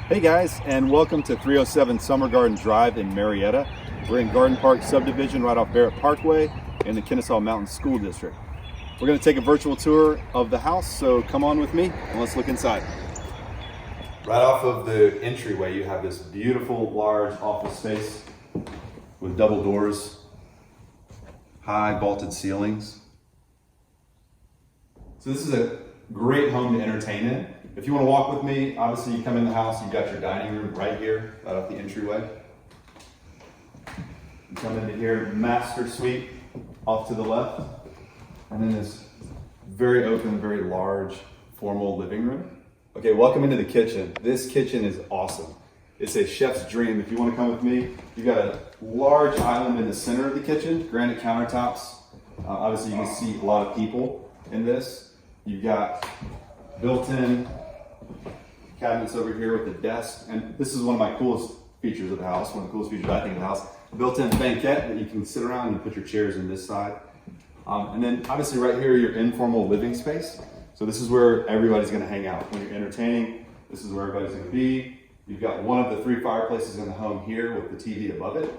Hey guys, and welcome to 307 Summer Garden Drive in Marietta. We're in Garden Park subdivision right off Barrett Parkway in the Kennesaw Mountain School District. We're going to take a virtual tour of the house, so come on with me and let's look inside. Right off of the entryway, you have this beautiful large office space with double doors, high vaulted ceilings. So this is a great home to entertain in. If you want to walk with me, obviously you come in the house, you've got your dining room right here, right off the entryway. You come into here, master suite off to the left, and then this very open, very large, formal living room. Okay, welcome into the kitchen. This kitchen is awesome. It's a chef's dream. If you want to come with me, you've got a large island in the center of the kitchen, granite countertops. Obviously you can see a lot of people in this. You've got built-in cabinets over here with the desk, and this is one of my coolest features of the house, one of the coolest features I think of the house. Built-in banquette that you can sit around and put your chairs in this side. And then obviously right here, your informal living space. So this is where everybody's gonna hang out. When you're entertaining, this is where everybody's gonna be. You've got one of the 3 fireplaces in the home here with the TV above it.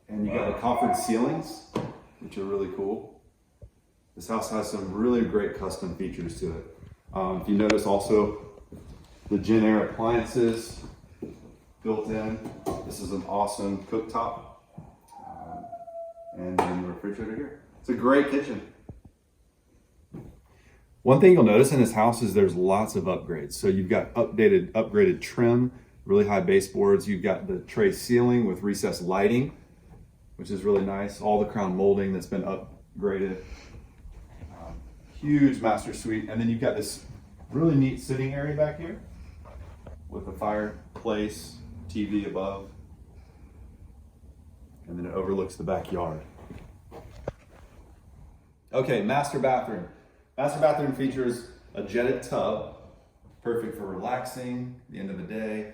And you've got the coffered ceilings, which are really cool. This house has some really great custom features to it. If you notice also the JennAir appliances built in. This is an awesome cooktop. And then the refrigerator here. It's a great kitchen. One thing you'll notice in this house is there's lots of upgrades. So you've got upgraded trim, really high baseboards. You've got the tray ceiling with recessed lighting, which is really nice. All the crown molding that's been upgraded. Huge master suite. And then you've got this really neat sitting area back here with a fireplace, TV above. And then it overlooks the backyard. Okay, master bathroom. Master bathroom features a jetted tub, perfect for relaxing at the end of the day.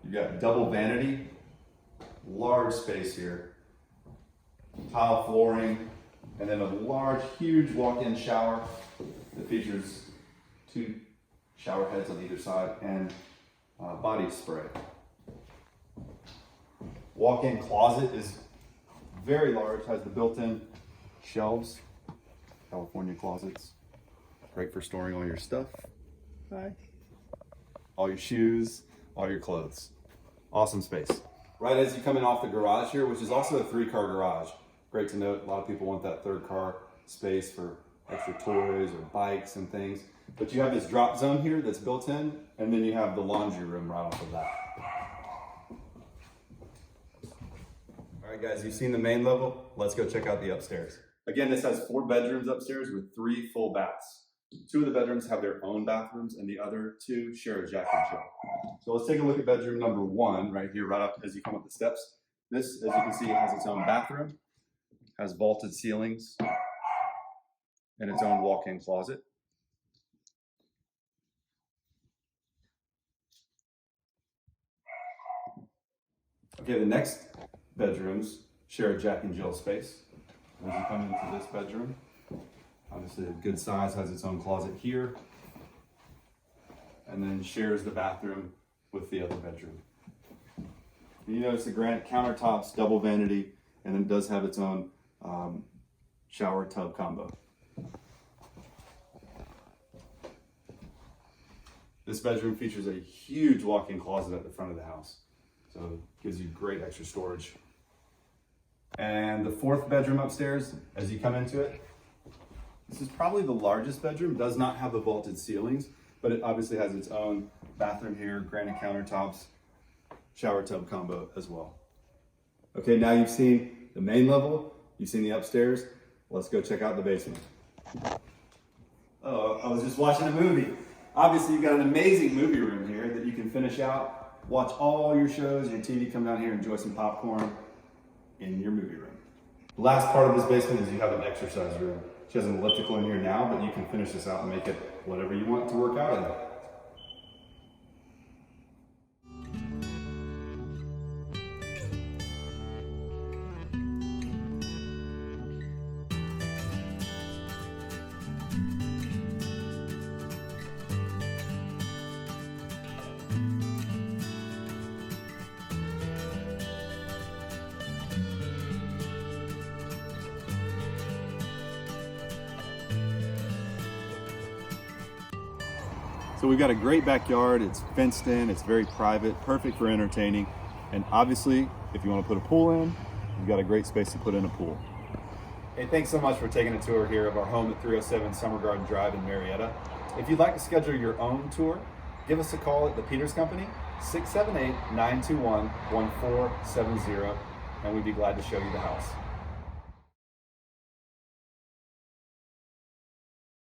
You've got double vanity, large space here, tile flooring, and then a large, huge walk-in shower that features 2 shower heads on either side and body spray. Walk-in closet is very large, has the built-in shelves, California closets. Great for storing all your stuff. Hi. All your shoes, all your clothes. Awesome space. Right as you come in off the garage here, which is also a 3-car garage. Great to note, a lot of people want that 3rd car space for extra toys or bikes and things. But you have this drop zone here that's built in, and then you have the laundry room right off of that. All right guys, you've seen the main level. Let's go check out the upstairs. Again, this has 4 bedrooms upstairs with 3 full baths. 2 of the bedrooms have their own bathrooms and the other 2 share a Jack and Jill. So let's take a look at bedroom number 1 right here, right up as you come up the steps. This, as you can see, has its own bathroom, has vaulted ceilings, and its own walk-in closet. Okay, the next bedrooms share a Jack and Jill space. As you come into this bedroom, obviously a good size, has its own closet here, and then shares the bathroom with the other bedroom. And you notice the granite countertops, double vanity, and then it does have its own shower tub combo. This bedroom features a huge walk-in closet at the front of the house. So it gives you great extra storage. And the 4th bedroom upstairs, as you come into it, this is probably the largest bedroom. It does not have the vaulted ceilings, but it obviously has its own bathroom here, granite countertops, shower tub combo as well. Okay, now you've seen the main level, you've seen the upstairs. Let's go check out the basement. Oh, I was just watching a movie. Obviously, you've got an amazing movie room here that you can finish out, watch all your shows, your TV, come down here, enjoy some popcorn in your movie room. The last part of this basement is you have an exercise room. She has an elliptical in here now, but you can finish this out and make it whatever you want to work out in. So we've got a great backyard. It's fenced in, it's very private, perfect for entertaining. And obviously, if you want to put a pool in, you've got a great space to put in a pool. Hey, thanks so much for taking a tour here of our home at 307 Summer Garden Drive in Marietta. If you'd like to schedule your own tour, give us a call at the Peters Company, 678-921-1470, and we'd be glad to show you the house.